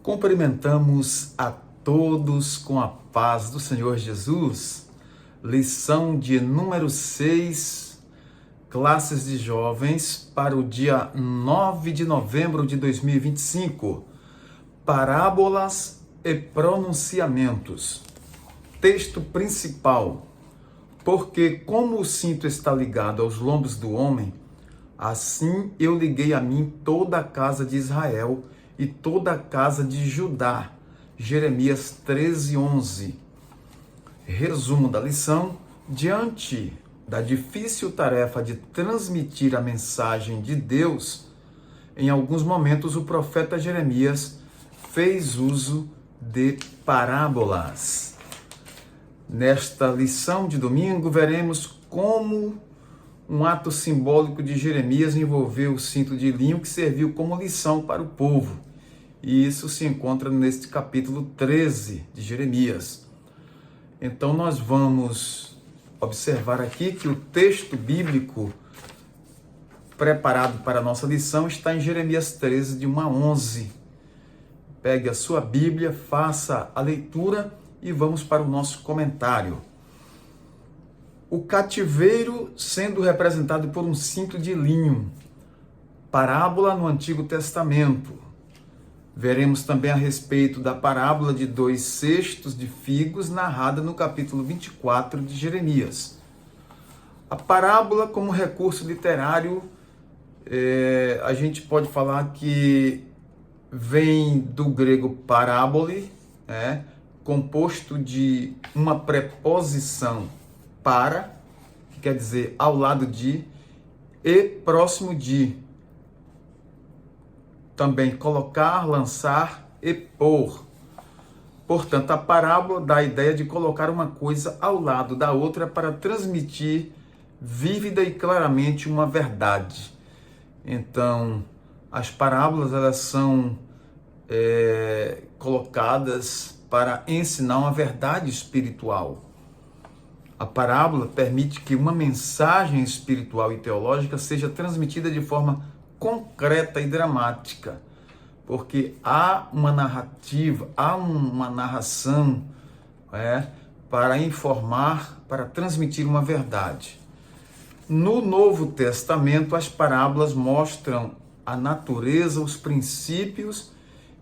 Cumprimentamos a todos com a paz do Senhor Jesus. Lição de número 6, classes de jovens para o dia 9 de novembro de 2025. Parábolas e pronunciamentos. Texto principal. Porque como o cinto está ligado aos lombos do homem, assim eu liguei a mim toda a casa de Israel e toda a casa de Judá. Jeremias 13:11. Resumo da lição: diante da difícil tarefa de transmitir a mensagem de Deus, em alguns momentos o profeta Jeremias fez uso de parábolas. Nesta lição de domingo, veremos como um ato simbólico de Jeremias envolveu o cinto de linho que serviu como lição para o povo. E isso se encontra neste capítulo 13 de Jeremias. Então nós vamos observar aqui que o texto bíblico preparado para a nossa lição está em Jeremias 13, de 1 a 11. Pegue a sua Bíblia, faça a leitura e vamos para o nosso comentário. O cativeiro sendo representado por um cinto de linho. Parábola no Antigo Testamento. Veremos também a respeito da parábola de 2 cestos de figos, narrada no capítulo 24 de Jeremias. A parábola como recurso literário, a gente pode falar que vem do grego parábole, composto de uma preposição para, que quer dizer ao lado de, e próximo de. Também colocar, lançar e pôr. Portanto, a parábola dá a ideia de colocar uma coisa ao lado da outra para transmitir vívida e claramente uma verdade. Então, as parábolas elas são colocadas para ensinar uma verdade espiritual. A parábola permite que uma mensagem espiritual e teológica seja transmitida de forma concreta e dramática, porque há uma narrativa, há uma narração para informar, para transmitir uma verdade. No Novo Testamento, as parábolas mostram a natureza, os princípios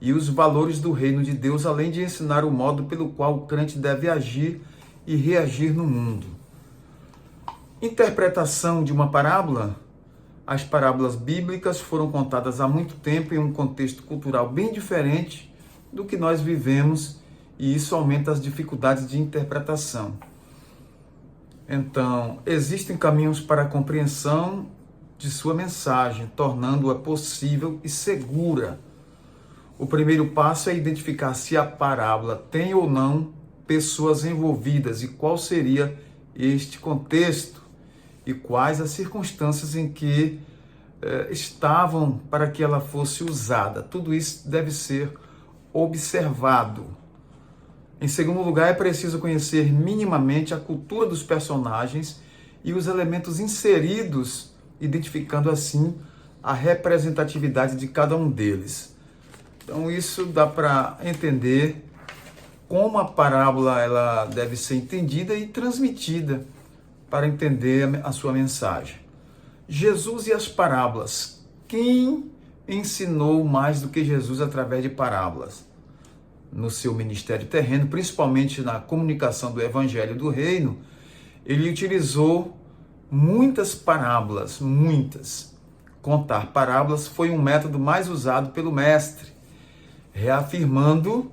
e os valores do reino de Deus, além de ensinar o modo pelo qual o crente deve agir e reagir no mundo. Interpretação de uma parábola. As parábolas bíblicas foram contadas há muito tempo em um contexto cultural bem diferente do que nós vivemos, e isso aumenta as dificuldades de interpretação. Então, existem caminhos para a compreensão de sua mensagem, tornando-a possível e segura. O primeiro passo é identificar se a parábola tem ou não pessoas envolvidas e qual seria este contexto e quais as circunstâncias em que estavam para que ela fosse usada. Tudo isso deve ser observado. Em segundo lugar, é preciso conhecer minimamente a cultura dos personagens e os elementos inseridos, identificando assim a representatividade de cada um deles. Então isso dá para entender como a parábola ela deve ser entendida e transmitida para entender a sua mensagem. Jesus e as parábolas. Quem ensinou mais do que Jesus através de parábolas? No seu ministério terreno, principalmente na comunicação do Evangelho do Reino, ele utilizou muitas parábolas, muitas. Contar parábolas foi um método mais usado pelo Mestre, reafirmando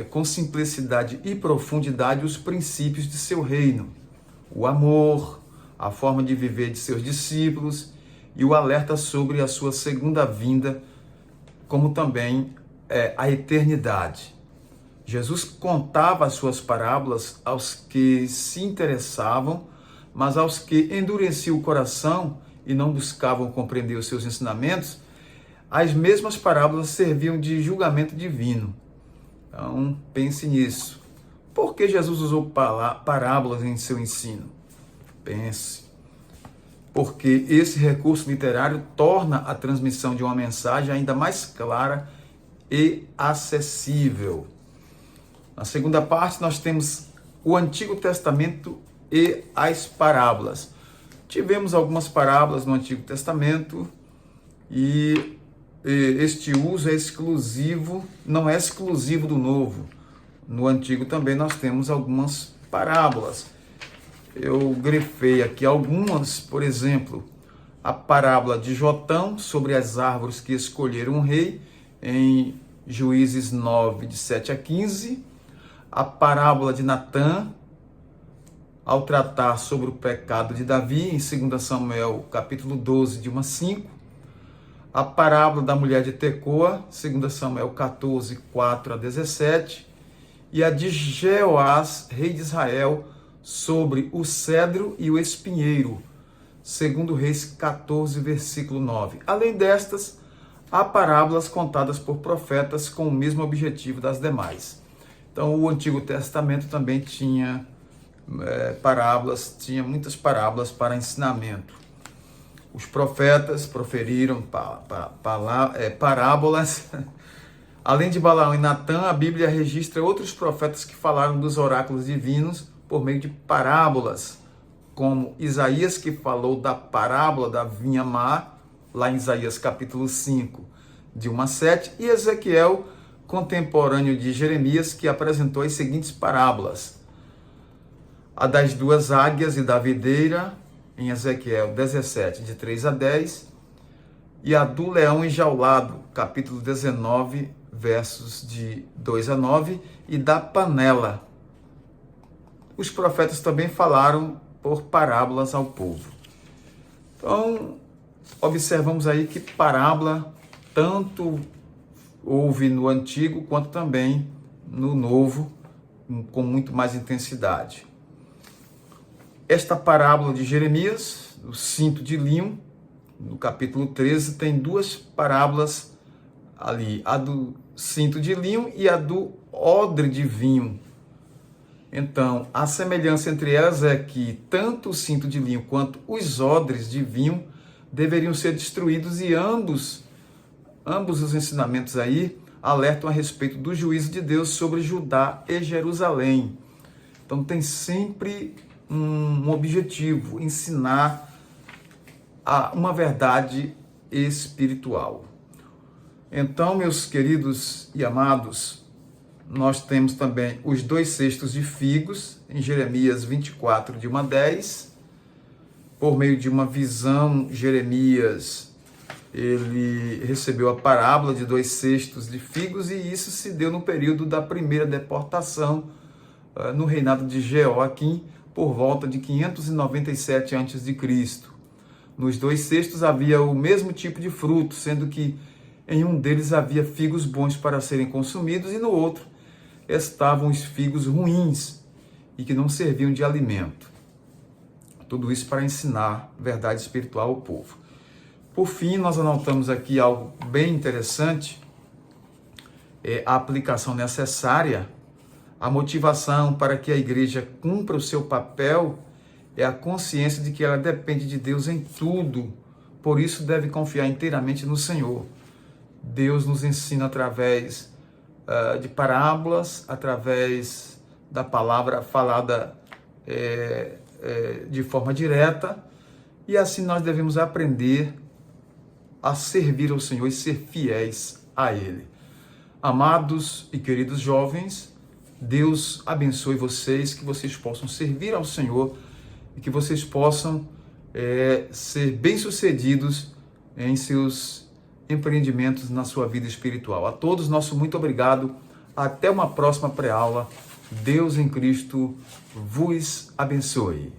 com simplicidade e profundidade os princípios de seu reino. O amor, a forma de viver de seus discípulos e o alerta sobre a sua segunda vinda, como também a eternidade. Jesus contava as suas parábolas aos que se interessavam, mas aos que endureciam o coração e não buscavam compreender os seus ensinamentos, as mesmas parábolas serviam de julgamento divino. Então, pense nisso. Por que Jesus usou parábolas em seu ensino? Pense. Porque esse recurso literário torna a transmissão de uma mensagem ainda mais clara e acessível. Na segunda parte, nós temos o Antigo Testamento e as parábolas. Tivemos algumas parábolas no Antigo Testamento e este uso é exclusivo, não é exclusivo do Novo. No Antigo também nós temos algumas parábolas. Eu grifei aqui algumas, por exemplo, a parábola de Jotão sobre as árvores que escolheram um rei, em Juízes 9, de 7 a 15, a parábola de Natã, ao tratar sobre o pecado de Davi, em 2 Samuel, capítulo 12, de 1 a 5, a parábola da mulher de Tecoa, 2 Samuel 14, 4 a 17, e a de Jeoás, rei de Israel, sobre o cedro e o espinheiro, 2 Reis 14, versículo 9. Além destas, há parábolas contadas por profetas com o mesmo objetivo das demais. Então, o Antigo Testamento também tinha parábolas, tinha muitas parábolas para ensinamento. Os profetas proferiram parábolas. Além de Balaão e Natã, a Bíblia registra outros profetas que falaram dos oráculos divinos por meio de parábolas, como Isaías, que falou da parábola da vinha má, lá em Isaías capítulo 5, de 1 a 7, e Ezequiel, contemporâneo de Jeremias, que apresentou as seguintes parábolas: a das duas águias e da videira, em Ezequiel 17, de 3 a 10, e a do leão enjaulado, capítulo 19, versos de 2 a 9, e da panela. Os profetas também falaram por parábolas ao povo. Então, observamos aí que parábola tanto houve no Antigo quanto também no Novo, com muito mais intensidade. Esta parábola de Jeremias, o cinto de linho, no capítulo 13, tem duas parábolas ali, a do cinto de linho e a do odre de vinho. Então, a semelhança entre elas é que tanto o cinto de linho quanto os odres de vinho deveriam ser destruídos, e ambos os ensinamentos aí alertam a respeito do juízo de Deus sobre Judá e Jerusalém. Então, tem sempre um objetivo: ensinar uma verdade espiritual. Então, meus queridos e amados, nós temos também os 2 cestos de figos, em Jeremias 24, de 1 a 10. Por meio de uma visão, Jeremias, ele recebeu a parábola de 2 cestos de figos, e isso se deu no período da primeira deportação, no reinado de Jeoaquim, por volta de 597 a.C. Nos 2 cestos havia o mesmo tipo de fruto, sendo que em um deles havia figos bons para serem consumidos, e no outro estavam os figos ruins e que não serviam de alimento. Tudo isso para ensinar verdade espiritual ao povo. Por fim, nós anotamos aqui algo bem interessante: a aplicação necessária, a motivação para que a igreja cumpra o seu papel é a consciência de que ela depende de Deus em tudo, por isso deve confiar inteiramente no Senhor. Deus nos ensina através de parábolas, através da palavra falada de forma direta, e assim nós devemos aprender a servir ao Senhor e ser fiéis a Ele. Amados e queridos jovens, Deus abençoe vocês, que vocês possam servir ao Senhor e que vocês possam ser bem-sucedidos em seus empreendimentos na sua vida espiritual. A todos, nosso muito obrigado. Até uma próxima pré-aula. Deus em Cristo vos abençoe.